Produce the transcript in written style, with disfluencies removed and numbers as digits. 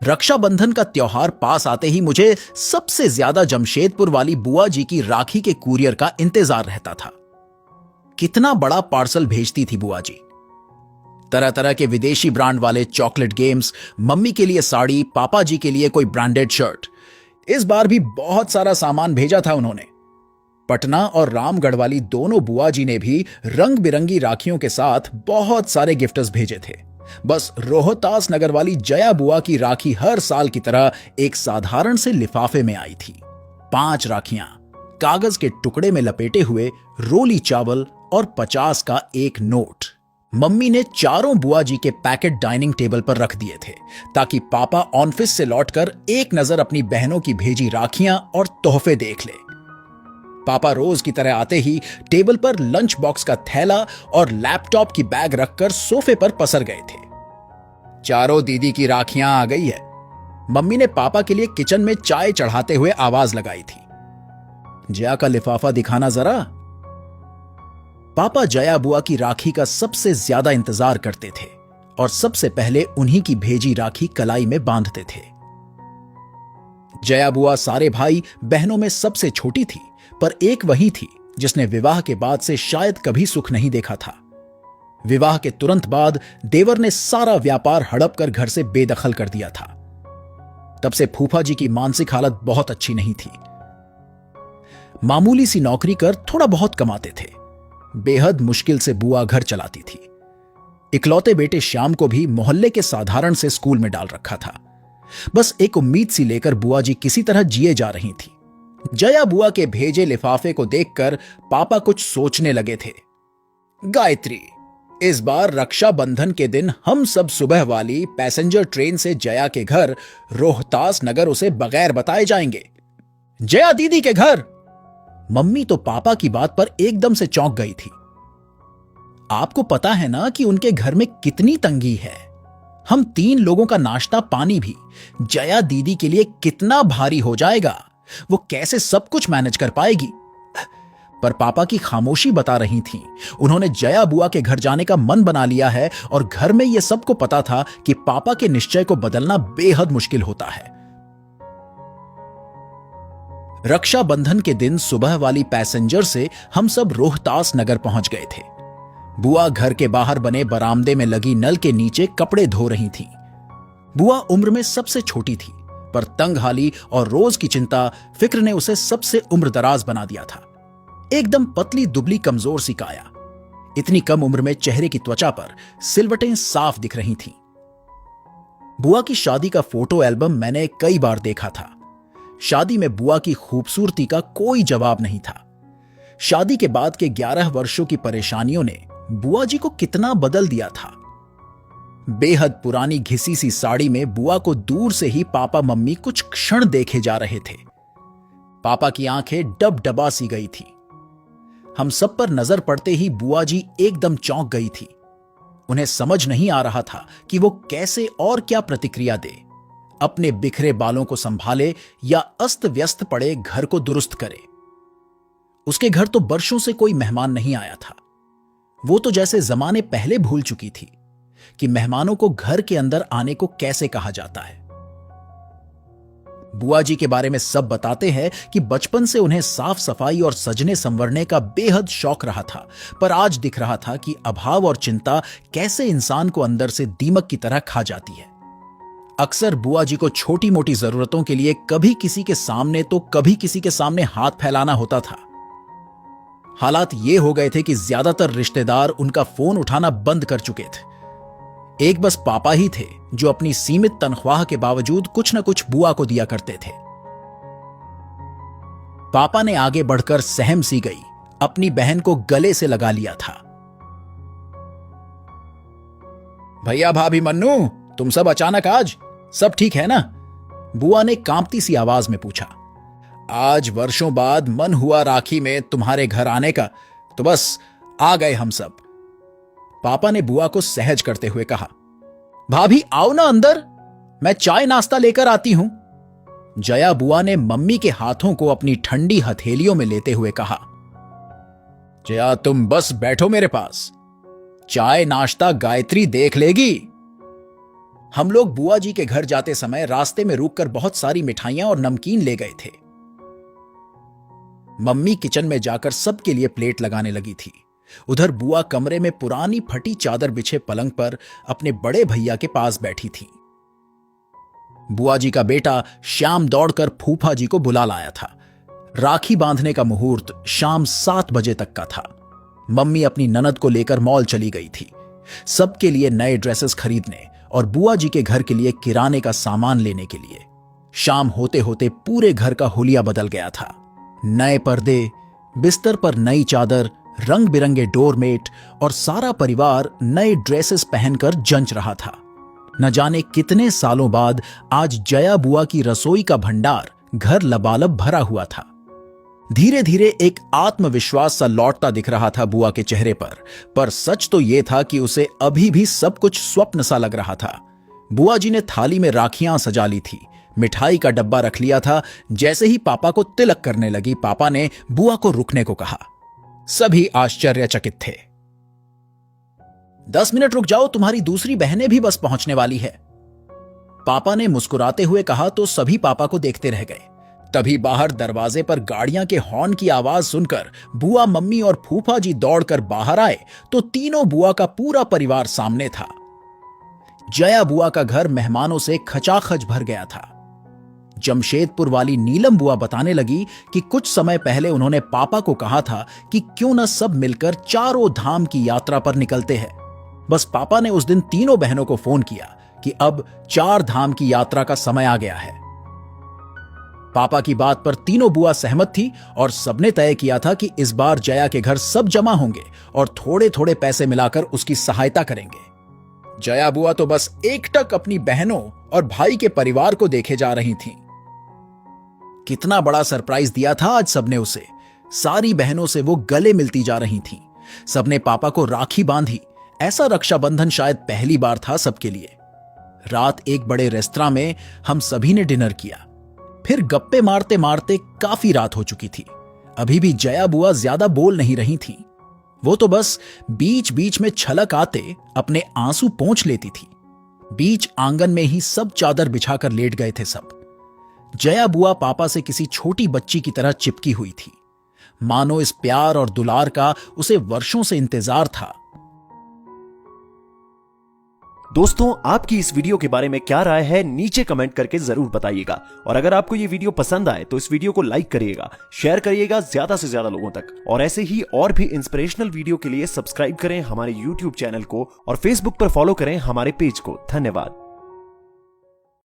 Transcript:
रक्षाबंधन का त्योहार पास आते ही मुझे सबसे ज्यादा जमशेदपुर वाली बुआ जी की राखी के कुरियर का इंतजार रहता था। कितना बड़ा पार्सल भेजती थी बुआ जी। तरह तरह के विदेशी ब्रांड वाले चॉकलेट गेम्स, मम्मी के लिए साड़ी, पापा जी के लिए कोई ब्रांडेड शर्ट। इस बार भी बहुत सारा सामान भेजा था उन्होंने। पटना और रामगढ़ वाली दोनों बुआ जी ने भी रंग बिरंगी राखियों के साथ बहुत सारे गिफ्ट्स भेजे थे। बस रोहतास नगर वाली जया बुआ की राखी हर साल की तरह एक साधारण से लिफाफे में आई थी। 5 राखियां कागज के टुकड़े में लपेटे हुए, रोली चावल और 50 का एक नोट। मम्मी ने चारों बुआ जी के पैकेट डाइनिंग टेबल पर रख दिए थे ताकि पापा ऑफिस से लौटकर एक नजर अपनी बहनों की भेजी राखियां और तोहफे देख ले। पापा रोज की तरह आते ही टेबल पर लंच बॉक्स का थैला और लैपटॉप की बैग रखकर सोफे पर पसर गए थे। चारों दीदी की राखियां आ गई है। मम्मी ने पापा के लिए किचन में चाय चढ़ाते हुए आवाज लगाई थी, जया का लिफाफा दिखाना जरा। पापा जया बुआ की राखी का सबसे ज्यादा इंतजार करते थे और सबसे पहले उन्हीं की भेजी राखी कलाई में बांधते थे। जया बुआ सारे भाई बहनों में सबसे छोटी थी, पर एक वही थी जिसने विवाह के बाद से शायद कभी सुख नहीं देखा था। विवाह के तुरंत बाद देवर ने सारा व्यापार हड़प कर घर से बेदखल कर दिया था। तब से फूफा जी की मानसिक हालत बहुत अच्छी नहीं थी। मामूली सी नौकरी कर थोड़ा बहुत कमाते थे। बेहद मुश्किल से बुआ घर चलाती थी। इकलौते बेटे श्याम को भी मोहल्ले के साधारण से स्कूल में डाल रखा था। बस एक उम्मीद सी लेकर बुआ जी किसी तरह जिए जा रही थी। जया बुआ के भेजे लिफाफे को देखकर पापा कुछ सोचने लगे थे। गायत्री, इस बार रक्षाबंधन के दिन हम सब सुबह वाली पैसेंजर ट्रेन से जया के घर रोहतास नगर उसे बगैर बताए जाएंगे। जया दीदी के घर। मम्मी तो पापा की बात पर एकदम से चौंक गई थी। आपको पता है ना कि उनके घर में कितनी तंगी है। हम 3 लोगों का नाश्ता पानी भी जया दीदी के लिए कितना भारी हो जाएगा। वो कैसे सब कुछ मैनेज कर पाएगी। पर पापा की खामोशी बता रही थी। उन्होंने जया बुआ के घर जाने का मन बना लिया है और घर में यह सबको पता था कि पापा के निश्चय को बदलना बेहद मुश्किल होता है। रक्षाबंधन के दिन सुबह वाली पैसेंजर से हम सब रोहतास नगर पहुंच गए थे। बुआ घर के बाहर बने बरामदे में लगी नल के नीचे कपड़े धो रही थी। बुआ उम्र में सबसे छोटी थी, पर तंगहाली और रोज की चिंता फिक्र ने उसे सबसे उम्रदराज बना दिया था। एकदम पतली दुबली कमजोर सी काया। इतनी कम उम्र में चेहरे की त्वचा पर सिलवटें साफ दिख रही थीं। बुआ की शादी का फोटो एल्बम मैंने कई बार देखा था। शादी में बुआ की खूबसूरती का कोई जवाब नहीं था। शादी के बाद के 11 वर्षों की परेशानियों ने बुआ जी को कितना बदल दिया था। बेहद पुरानी घिसी सी साड़ी में बुआ को दूर से ही पापा मम्मी कुछ क्षण देखे जा रहे थे। पापा की आंखें डबडबा सी गई थी। हम सब पर नजर पड़ते ही बुआ जी एकदम चौंक गई थी। उन्हें समझ नहीं आ रहा था कि वो कैसे और क्या प्रतिक्रिया दे। अपने बिखरे बालों को संभाले या अस्त व्यस्त पड़े घर को दुरुस्त करे। उसके घर तो बरसों से कोई मेहमान नहीं आया था। वो तो जैसे जमाने पहले भूल चुकी थी कि मेहमानों को घर के अंदर आने को कैसे कहा जाता है। बुआ जी के बारे में सब बताते हैं कि बचपन से उन्हें साफ सफाई और सजने संवरने का बेहद शौक रहा था, पर आज दिख रहा था कि अभाव और चिंता कैसे इंसान को अंदर से दीमक की तरह खा जाती है। अक्सर बुआ जी को छोटी मोटी जरूरतों के लिए कभी किसी के सामने तो कभी किसी के सामने हाथ फैलाना होता था। हालात ये हो गए थे कि ज्यादातर रिश्तेदार उनका फोन उठाना बंद कर चुके थे। एक बस पापा ही थे जो अपनी सीमित तनख्वाह के बावजूद कुछ न कुछ बुआ को दिया करते थे। पापा ने आगे बढ़कर सहम सी गई अपनी बहन को गले से लगा लिया था। भैया भाभी मन्नू, तुम सब अचानक आज, सब ठीक है ना? बुआ ने कांपती सी आवाज में पूछा। आज वर्षों बाद मन हुआ राखी में तुम्हारे घर आने का, तो बस आ गए हम सब। पापा ने बुआ को सहज करते हुए कहा। भाभी आओ ना अंदर, मैं चाय नाश्ता लेकर आती हूं। जया बुआ ने मम्मी के हाथों को अपनी ठंडी हथेलियों में लेते हुए कहा। जया तुम बस बैठो मेरे पास, चाय नाश्ता गायत्री देख लेगी। हम लोग बुआ जी के घर जाते समय रास्ते में रुककर बहुत सारी मिठाइयां और नमकीन ले गए थे। मम्मी किचन में जाकर सबके लिए प्लेट लगाने लगी थी। उधर बुआ कमरे में पुरानी फटी चादर बिछे पलंग पर अपने बड़े भैया के पास बैठी थी। बुआ जी का बेटा श्याम दौड़कर फूफा जी को बुला लाया था। राखी बांधने का मुहूर्त शाम 7 बजे तक का था। मम्मी अपनी ननद को लेकर मॉल चली गई थी, सबके लिए नए ड्रेसेस खरीदने और बुआ जी के घर के लिए किराने का सामान लेने के लिए। शाम होते होते पूरे घर का हुलिया बदल गया था। नए पर्दे, बिस्तर पर नई चादर, रंग बिरंगे डोरमेट और सारा परिवार नए ड्रेसेस पहनकर जंच रहा था। न जाने कितने सालों बाद आज जया बुआ की रसोई का भंडार घर लबालब भरा हुआ था। धीरे धीरे एक आत्मविश्वास सा लौटता दिख रहा था बुआ के चेहरे पर सच तो यह था कि उसे अभी भी सब कुछ स्वप्न सा लग रहा था। बुआ जी ने थाली में राखियां सजा ली थी, मिठाई का डब्बा रख लिया था। जैसे ही पापा को तिलक करने लगी, पापा ने बुआ को रुकने को कहा। सभी आश्चर्यचकित थे। 10 मिनट रुक जाओ, तुम्हारी दूसरी बहनें भी बस पहुंचने वाली है, पापा ने मुस्कुराते हुए कहा तो सभी पापा को देखते रह गए। तभी बाहर दरवाजे पर गाड़ियां के हॉर्न की आवाज सुनकर बुआ, मम्मी और फूफा जी दौड़कर बाहर आए तो तीनों बुआ का पूरा परिवार सामने था। जया बुआ का घर मेहमानों से खचाखच भर गया था। जमशेदपुर वाली नीलम बुआ बताने लगी कि कुछ समय पहले उन्होंने पापा को कहा था कि क्यों न सब मिलकर चारों धाम की यात्रा पर निकलते हैं। बस पापा ने उस दिन तीनों बहनों को फोन किया कि अब 4 धाम की यात्रा का समय आ गया है। पापा की बात पर तीनों बुआ सहमत थी और सबने तय किया था कि इस बार जया के घर सब जमा होंगे और थोड़े थोड़े पैसे मिलाकर उसकी सहायता करेंगे। जया बुआ तो बस एकटक अपनी बहनों और भाई के परिवार को देखे जा रही थीं। कितना बड़ा सरप्राइज दिया था आज सबने उसे। सारी बहनों से वो गले मिलती जा रही थीं। सबने पापा को राखी बांधी। ऐसा रक्षाबंधन शायद पहली बार था सबके लिए। रात एक बड़े रेस्तरां में हम सभी ने डिनर किया। फिर गप्पे मारते मारते काफी रात हो चुकी थी। अभी भी जया बुआ ज्यादा बोल नहीं रही थी। वो तो बस बीच बीच में छलक आते अपने आंसू पोंछ लेती थी। बीच आंगन में ही सब चादर बिछाकर लेट गए थे सब। जया बुआ पापा से किसी छोटी बच्ची की तरह चिपकी हुई थी, मानो इस प्यार और दुलार का उसे वर्षों से इंतजार था। दोस्तों, आपकी इस वीडियो के बारे में क्या राय है नीचे कमेंट करके जरूर बताइएगा। और अगर आपको ये वीडियो पसंद आए तो इस वीडियो को लाइक करिएगा, शेयर करिएगा ज्यादा से ज्यादा लोगों तक। और ऐसे ही और भी इंस्पिरेशनल वीडियो के लिए सब्सक्राइब करें हमारे YouTube चैनल को और Facebook पर फॉलो करें हमारे पेज को। धन्यवाद।